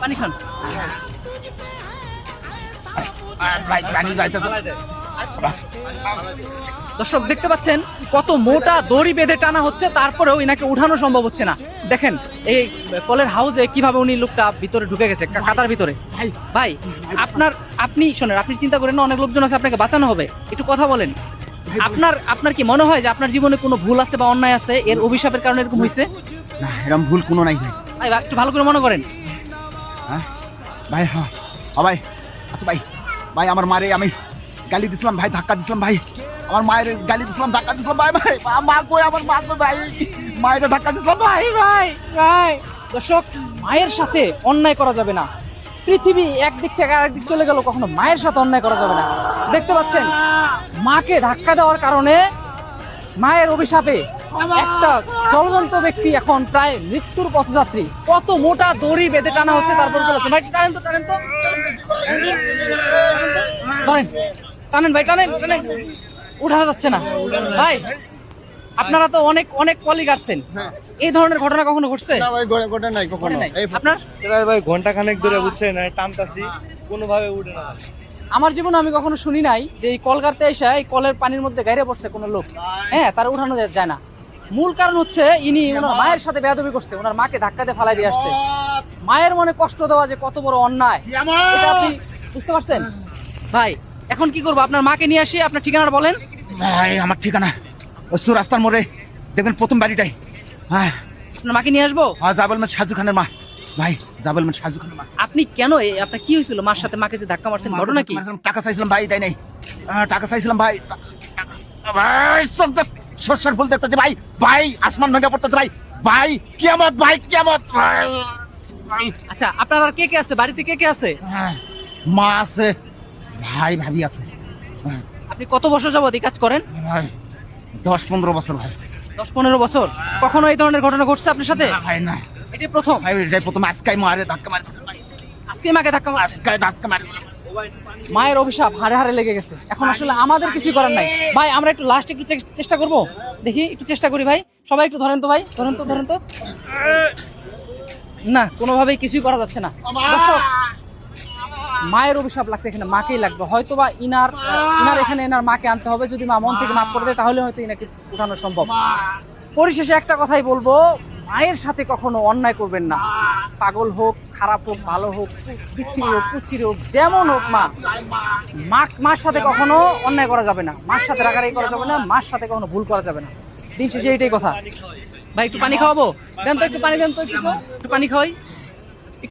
পানি খান। ভাই পানি যাইতেছে। দর্শক দেখতে পাচ্ছেন কত মোটা দড়ি বেঁধে টানা হচ্ছে, তারপরেও ইনাকে উঠানো সম্ভব হচ্ছে না। দেখেন এই কলের হাউসে কিভাবে উনি লোকটা ভিতরে ঢুকে গেছে কাদার ভিতরে। ভাই আপনি শোনেন, আপনি চিন্তা করেন না অনেক লোকজন আছে, আপনাকে বাঁচানো হবে, একটু কথা বলেন। আপনার কি মনে হয় যে আপনার জীবনে কোনো ভুল আছে বা অন্যায় আছে, এর অভিশাপের কারণে এরকম হয়েছে? না, এরকম ভুল কোনো নাই ভাই। ভাই একটু ভালো করে মনে করেন। হ্যাঁ ভাই, হ্যাঁ ভাই। আচ্ছা ভাই, ভাই আমার মারে আমি গালি দিছিলাম ভাই, ধাক্কা দিছিলাম ভাই, আমার মায়ের গালি দিছিলাম, ধাক্কা দিছিলাম ভাই। ভাই মা কই, আমার মা কই ভাই, মায়ের ধাক্কা দিছিলাম ভাই। ভাই ভাই দর্শক, মায়ের সাথে অন্যায় করা যাবে না। পৃথিবী একদিক থেকে আরেক দিক চলে গেল, কখনো মায়ের সাথে অন্যায় করা যাবে না। দেখতে পাচ্ছেন মাকে ধাক্কা দেওয়ার কারণে মায়ের অভিশাপে একটা জলজন্ত ব্যক্তি এখন প্রায় মৃত্যুর পথযাত্রী। কত মোটা দড়ি বেঁধে টানা হচ্ছে, তারপর চলেছে। ভাই টানেন তো, টানেন তো, ধরেন, টানেন ভাই, টানেন টানেন, উঠানো যাচ্ছে না। ভাই আপনারা তো অনেক অনেক কলিগ আসছেন, এই ধরনের ঘটনা কখনো ঘটছে? না ভাই, গোটা নাই কখনো। এই আপনার? ভাই ঘন্টা খানেক ধরে বুঝছেন টানতাছি, কোনোভাবে উঠে না। আমার জীবনে আমি কখনো শুনি নাই যে এই কল গাড়তে এসে এই কলের পানির মধ্যে গাইরে পড়ছে কোনো লোক, হ্যাঁ, তার উঠানো যায় না। মূল কারণ হচ্ছে ইনি ওনার মায়ের সাথে বেয়াদবি করছে, ওনার মাকে ধাক্কা দিয়ে ফালাই দিয়ে আসছে। মায়ের মনে কষ্ট দেওয়া যে কত বড় অন্যায়, এটা আপনি বুঝতে পারছেন? ভাই এখন কি করবো? আপনার মাকে নিয়ে আসি, আপনার ঠিকানাটা বলেন। ভাই আমার ঠিকানা ওই রাস্তার মোড়ে দেখবেন প্রথম বাড়িটাই। হ্যাঁ, আপনার মাকে নিয়ে আসবো। জাবেল মেট সাজু খানের মা। ভাই জাবেল মেট সাজু খানের মা। আপনি কেন আপনার কি হয়েছিল মার সাথে? মাকে যে ধাক্কা মারছেন, ঘটনা কি? টাকা চাইছিলাম ভাই, তাই নাই। টাকা চাইছিলাম ভাই। ভাই সর্ষার ফুল দেখতেছে ভাই, ভাই আসমান ভেঙে পড়তেছে ভাই, ভাই কিয়ামত, ভাই কিয়ামত। আচ্ছা, আপনার আর কে কে আছে বাড়িতে? কে কে আছে? মা আছে, ভাই ভাবি আছে। আপনি কত বছর যাবত এই কাজ করেন? ভাই 10-15 বছর ভাই। 10-15 বছর। কখনো এই ধরনের ঘটনা ঘটছে আপনার সাথে? ভাই না, এটাই প্রথম? ভাই এটাই প্রথম। আজকাই মারে ধাক্কা মারছে ভাই, আজকে মাকে ধাক্কা মারছে? আজকাই ধাক্কা মারছে। মায়ের অভিশাপ হাড়ে হাড়ে লেগে গেছে, এখন আসলে আমাদের কিছু করার নাই। ভাই আমরা একটু লাস্ট একটু চেষ্টা করব, দেখি একটু চেষ্টা করি। ভাই সবাই একটু ধরেন তো, ভাই ধরেন তো, ধরেন তো। না, কোনোভাবেই কিছুই করা যাচ্ছে না। দর্শক, মায়ের অভিশাপ লাগছে, এখানে মাকেই লাগবে। হয়তো বা ইনার এখানে এনার মাকে আনতে হবে, যদি মা মন থেকে মাফ করে দেয় তাহলে হয়তো ইনাকে উঠানো সম্ভব। পরিশেষে একটা কথাই বলবো, মায়ের সাথে কখনো অন্যায় করবেন না। পাগল হোক, খারাপ হোক, ভালো হোক, পিচ্ছিরি হোক, কুচ্ছিরি হোক, যেমন হোক, মার সাথে কখনো অন্যায় করা যাবে না, মার সাথে রাগারাগি করা যাবে না, মার সাথে কখনো ভুল করা যাবে না। দিন শেষে এইটাই কথা। ভাই একটু পানি খাওয়াবো, দেন তো, একটু পানি দেন তো, একটু পানি খাওয়াই।